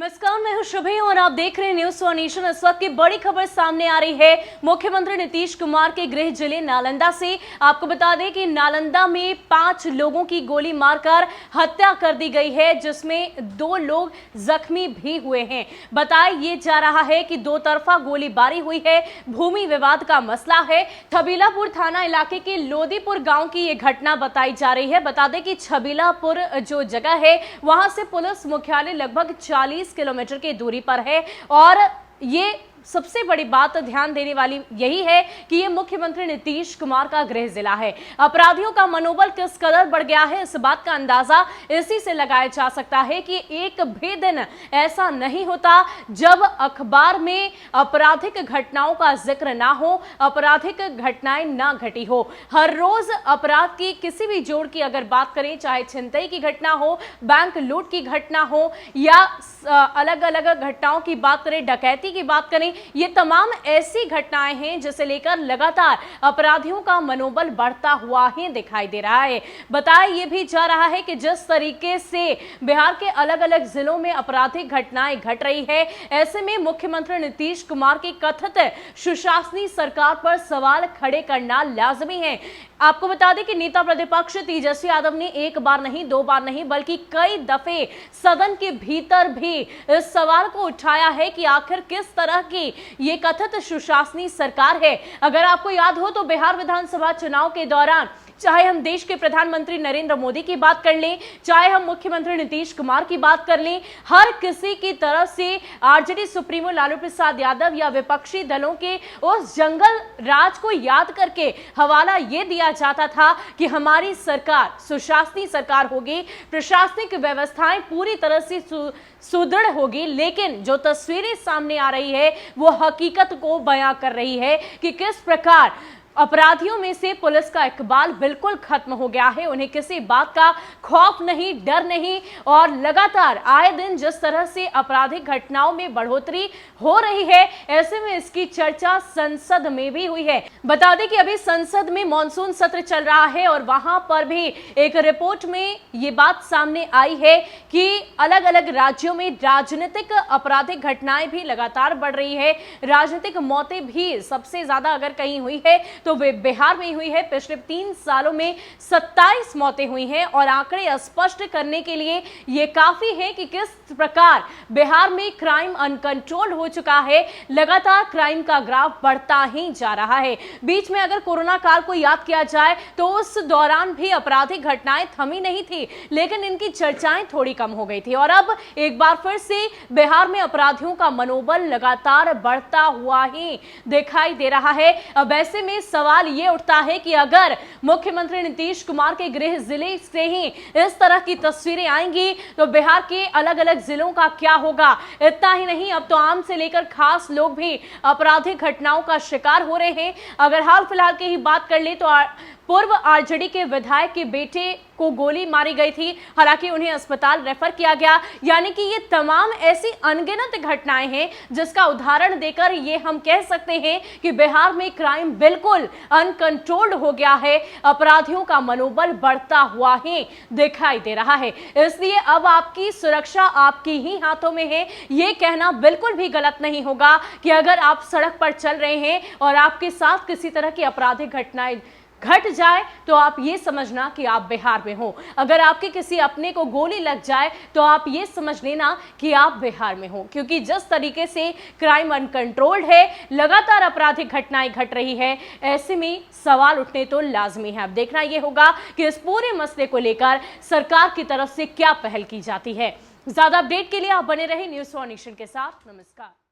नमस्कार, मैं हूं शुभी और आप देख रहे हैं न्यूज़ वन नेशन। इस वक्त की बड़ी खबर सामने आ रही है मुख्यमंत्री नीतीश कुमार के गृह जिले नालंदा से। आपको बता दें कि नालंदा में 5 लोगों की गोली मारकर हत्या कर दी गई है, जिसमें 2 लोग जख्मी भी हुए हैं। बताया ये जा रहा है कि 2 तरफा गोलीबारी हुई है, भूमि विवाद का मसला है। छबीलापुर थाना इलाके के लोदीपुर गांव की ये घटना बताई जा रही है। बता दें कि छबीलापुर जो जगह है वहां से पुलिस मुख्यालय लगभग 40 किलोमीटर की दूरी पर है और ये सबसे बड़ी बात ध्यान देने वाली यही है कि ये मुख्यमंत्री नीतीश कुमार का गृह जिला है। अपराधियों का मनोबल किस कदर बढ़ गया है, इस बात का अंदाजा इसी से लगाया जा सकता है कि एक भी दिन ऐसा नहीं होता जब अखबार में आपराधिक घटनाओं का जिक्र ना हो, आपराधिक घटनाएं ना घटी हो। हर रोज अपराध की किसी भी जोड़ की अगर बात करें, चाहे छिनतई की घटना हो, बैंक लूट की घटना हो या अलग अलग घटनाओं की बात करें, डकैती की बात करें, ये तमाम ऐसी घटनाएं हैं जिसे लेकर लगातार अपराधियों का मनोबल बढ़ता हुआ ही दिखाई दे रहा है। बताया ये भी जा रहा है कि जिस तरीके से बिहार के अलग अलग जिलों में आपराधिक घटनाएं घट रही है, ऐसे में मुख्यमंत्री नीतीश कुमार की कथित सुशासनी सरकार पर सवाल खड़े करना लाजमी है। आपको बता दें कि नेता प्रतिपक्ष तेजस्वी यादव ने एक बार नहीं, 2 बार नहीं, बल्कि कई दफे सदन के भीतर भी इस सवाल को उठाया है कि आखिर किस तरह की ये कथित सुशासनी सरकार है। अगर आपको याद हो तो बिहार विधानसभा चुनाव के दौरान चाहे हम देश के प्रधानमंत्री नरेंद्र मोदी की बात कर लें, चाहे हम मुख्यमंत्री नीतीश कुमार की बात कर लें, हर किसी की तरफ से आरजेडी सुप्रीमो लालू प्रसाद यादव या विपक्षी दलों के उस जंगल राज को याद करके हवाला ये दिया जाता था कि हमारी सरकार सुशासनी सरकार होगी, प्रशासनिक व्यवस्थाएं पूरी तरह से सुदृढ़ होगी। लेकिन जो तस्वीरें सामने आ रही है वो हकीकत को बयां कर रही है कि किस प्रकार अपराधियों में से पुलिस का इकबाल बिल्कुल खत्म हो गया है। उन्हें किसी बात का खौफ नहीं, डर नहीं और लगातार आए दिन जिस तरह से आपराधिक घटनाओं में बढ़ोतरी हो रही है, ऐसे में इसकी चर्चा संसद में भी हुई है। बता दें कि अभी संसद में मॉनसून सत्र चल रहा है और वहां पर भी एक रिपोर्ट में ये बात सामने आई है कि अलग अलग राज्यों में राजनीतिक आपराधिक घटनाएं भी लगातार बढ़ रही है। राजनीतिक मौतें भी सबसे ज्यादा अगर कहीं हुई है तो वे बिहार में हुई है। पिछले 3 सालों में 27 मौतें हुई हैं और आंकड़े स्पष्ट करने के लिए यह काफी है कि किस प्रकार बिहार में क्राइम अनकंट्रोल हो चुका है। लगातार क्राइम का ग्राफ बढ़ता ही जा रहा है। बीच में अगर कोरोना काल को याद किया जाए तो उस दौरान भी आपराधिक घटनाएं थमी नहीं थी, लेकिन इनकी चर्चाएं थोड़ी कम हो गई थी और अब एक बार फिर से बिहार में अपराधियों का मनोबल लगातार बढ़ता हुआ ही दिखाई दे रहा है। अब ऐसे में सवाल ये उठता है कि अगर मुख्यमंत्री नीतीश कुमार के गृह जिले से ही इस तरह की तस्वीरें आएंगी तो बिहार के अलग अलग जिलों का क्या होगा। इतना ही नहीं, अब तो आम से लेकर खास लोग भी आपराधिक घटनाओं का शिकार हो रहे हैं। अगर हाल फिलहाल की ही बात कर ले तो पूर्व आरजेडी के विधायक के बेटे को गोली मारी गई थी, हालांकि उन्हें अस्पताल रेफर किया गया। यानी कि ये तमाम ऐसी अनगिनत घटनाएं हैं जिसका उदाहरण देकर ये हम कह सकते हैं कि बिहार में क्राइम बिल्कुल अनकंट्रोल्ड हो गया है। अपराधियों का मनोबल बढ़ता हुआ ही दिखाई दे रहा है। इसलिए अब आपकी सुरक्षा आपकी ही हाथों में है। ये कहना बिल्कुल भी गलत नहीं होगा कि अगर आप सड़क पर चल रहे हैं और आपके साथ किसी तरह की आपराधिक घटनाएं घट जाए तो आप ये समझना कि आप बिहार में हो। अगर आपके किसी अपने को गोली लग जाए तो आप ये समझ लेना कि आप बिहार में हो, क्योंकि जिस तरीके से क्राइम अनकंट्रोल्ड है, लगातार आपराधिक घटनाएं घट रही है, ऐसे में सवाल उठने तो लाजमी है। अब देखना यह होगा कि इस पूरे मसले को लेकर सरकार की तरफ से क्या पहल की जाती है। ज्यादा अपडेट के लिए आप बने रहे न्यूज़ वन नेशन के साथ। नमस्कार।